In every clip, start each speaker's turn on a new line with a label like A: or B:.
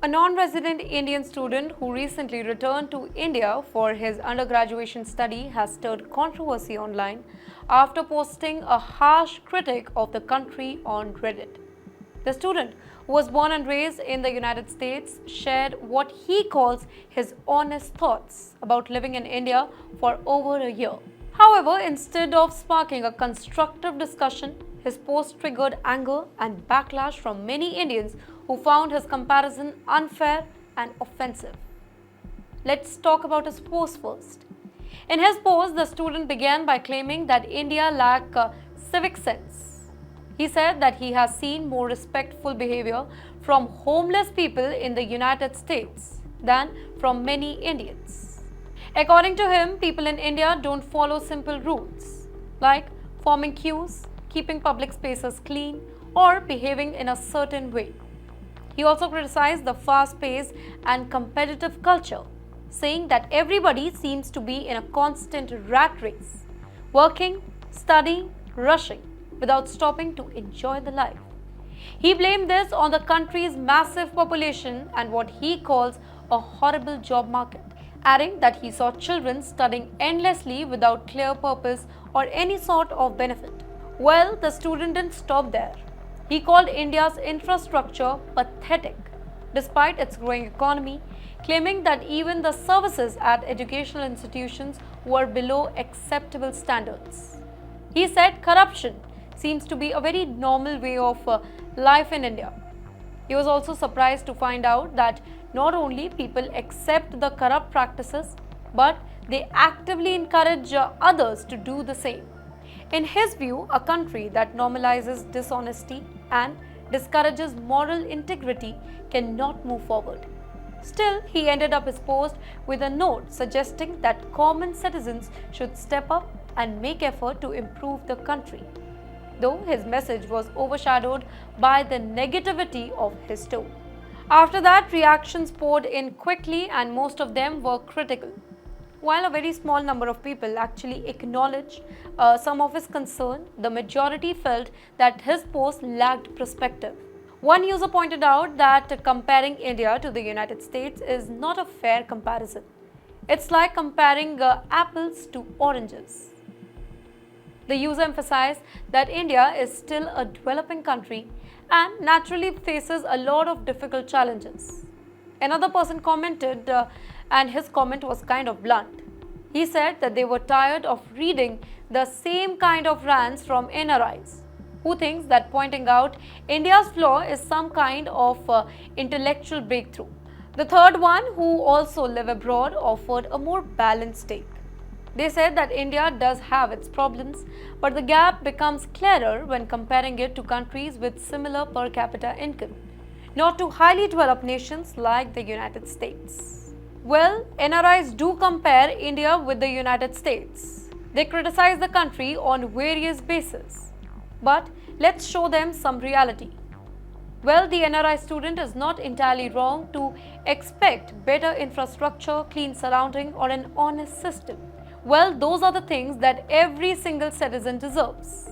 A: A non-resident Indian student who recently returned to India for his undergraduate study has stirred controversy online after posting a harsh critique of the country on Reddit. The student, who was born and raised in the United States, shared what he calls his honest thoughts about living in India for over a year. However, instead of sparking a constructive discussion, his post triggered anger and backlash from many Indians who found his comparison unfair and offensive. Let's talk about his post first. In his post, the student began by claiming that India lacks civic sense. He said that he has seen more respectful behavior from homeless people in the United States than from many Indians. According to him, people in India don't follow simple rules like forming queues, keeping public spaces clean, or behaving in a certain way. He also criticized the fast-paced and competitive culture, saying that everybody seems to be in a constant rat race, working, studying, rushing, without stopping to enjoy the life. He blamed this on the country's massive population and what he calls a horrible job market, adding that he saw children studying endlessly without clear purpose or any sort of benefit. Well, the student didn't stop there. He called India's infrastructure pathetic, despite its growing economy, claiming that even the services at educational institutions were below acceptable standards. He said corruption seems to be a very normal way of life in India. He was also surprised to find out that not only people accept the corrupt practices, but they actively encourage others to do the same. In his view, a country that normalizes dishonesty and discourages moral integrity cannot move forward. Still, he ended up his post with a note suggesting that common citizens should step up and make effort to improve the country, though his message was overshadowed by the negativity of his tone. After that, reactions poured in quickly and most of them were critical. While a very small number of people actually acknowledged some of his concern, the majority felt that his post lacked perspective. One user pointed out that comparing India to the United States is not a fair comparison. It's like comparing apples to oranges. The user emphasized that India is still a developing country and naturally faces a lot of difficult challenges. Another person commented, and his comment was kind of blunt. He said that they were tired of reading the same kind of rants from NRIs, who thinks that pointing out India's flaw is some kind of intellectual breakthrough. The third one, who also live abroad, offered a more balanced take. They said that India does have its problems, but the gap becomes clearer when comparing it to countries with similar per capita income, not to highly developed nations like the United States. Well, NRIs do compare India with the United States. They criticize the country on various bases. But let's show them some reality. Well, the NRI student is not entirely wrong to expect better infrastructure, clean surrounding, or an honest system. Well, those are the things that every single citizen deserves.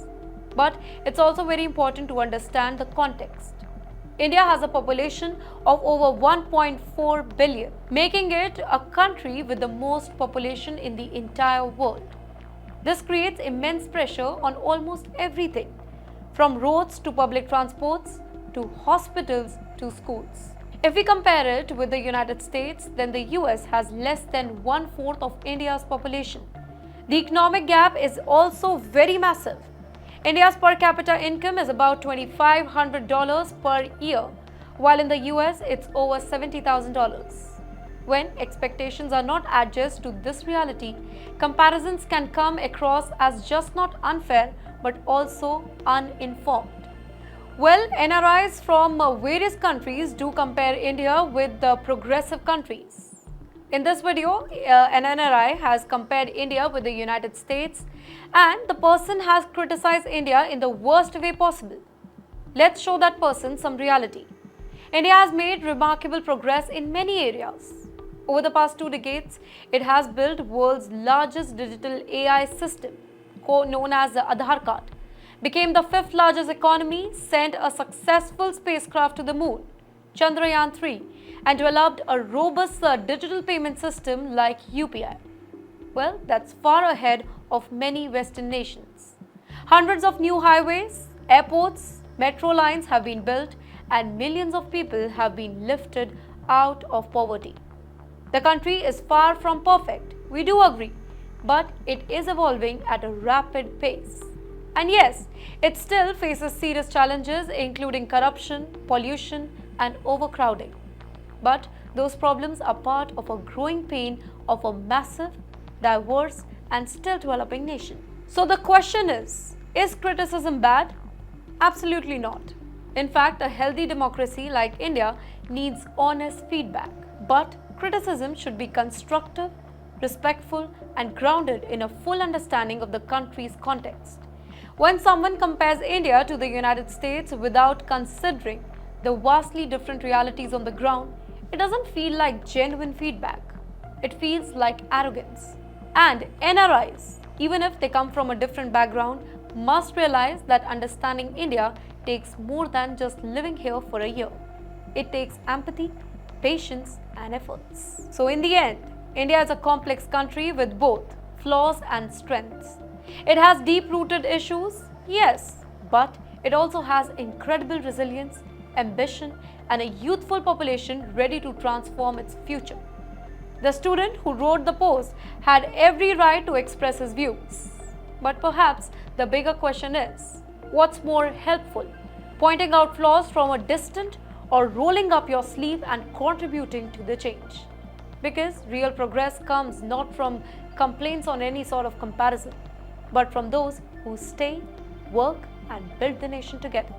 A: But it's also very important to understand the context. India has a population of over 1.4 billion, making it a country with the most population in the entire world. This creates immense pressure on almost everything, from roads to public transports to hospitals to schools. If we compare it with the United States, then the US has less than 1/4 of India's population. The economic gap is also very massive. India's per capita income is about $2,500 per year, while in the US it's over $70,000. When expectations are not adjusted to this reality, comparisons can come across as just not unfair but also uninformed. Well, NRIs from various countries do compare India with the progressive countries. In this video, an NRI has compared India with the United States, and the person has criticized India in the worst way possible. Let's show that person some reality. India has made remarkable progress in many areas. Over the past 2 decades, it has built world's largest digital AI system, known as the Aadhaar card, became the 5th largest economy, sent a successful spacecraft to the moon, Chandrayaan-3, and developed a robust digital payment system like UPI. Well, that's far ahead of many Western nations. Hundreds of new highways, airports, metro lines have been built, and millions of people have been lifted out of poverty. The country is far from perfect, we do agree, but it is evolving at a rapid pace. And yes, it still faces serious challenges including corruption, pollution, and overcrowding. But those problems are part of a growing pain of a massive, diverse, and still developing nation. So the question is criticism bad? Absolutely not. In fact, a healthy democracy like India needs honest feedback. But criticism should be constructive, respectful, and grounded in a full understanding of the country's context. When someone compares India to the United States without considering the vastly different realities on the ground, it doesn't feel like genuine feedback. It feels like arrogance. And NRIs, even if they come from a different background, must realize that understanding India takes more than just living here for a year. It takes empathy, patience, and efforts. So in the end, India is a complex country with both flaws and strengths. It has deep-rooted issues, yes, but it also has incredible resilience, ambition, and a youthful population ready to transform its future. The student who wrote the post had every right to express his views. But perhaps the bigger question is, what's more helpful? Pointing out flaws from a distance or rolling up your sleeve and contributing to the change? Because real progress comes not from complaints on any sort of comparison, but from those who stay, work, and build the nation together.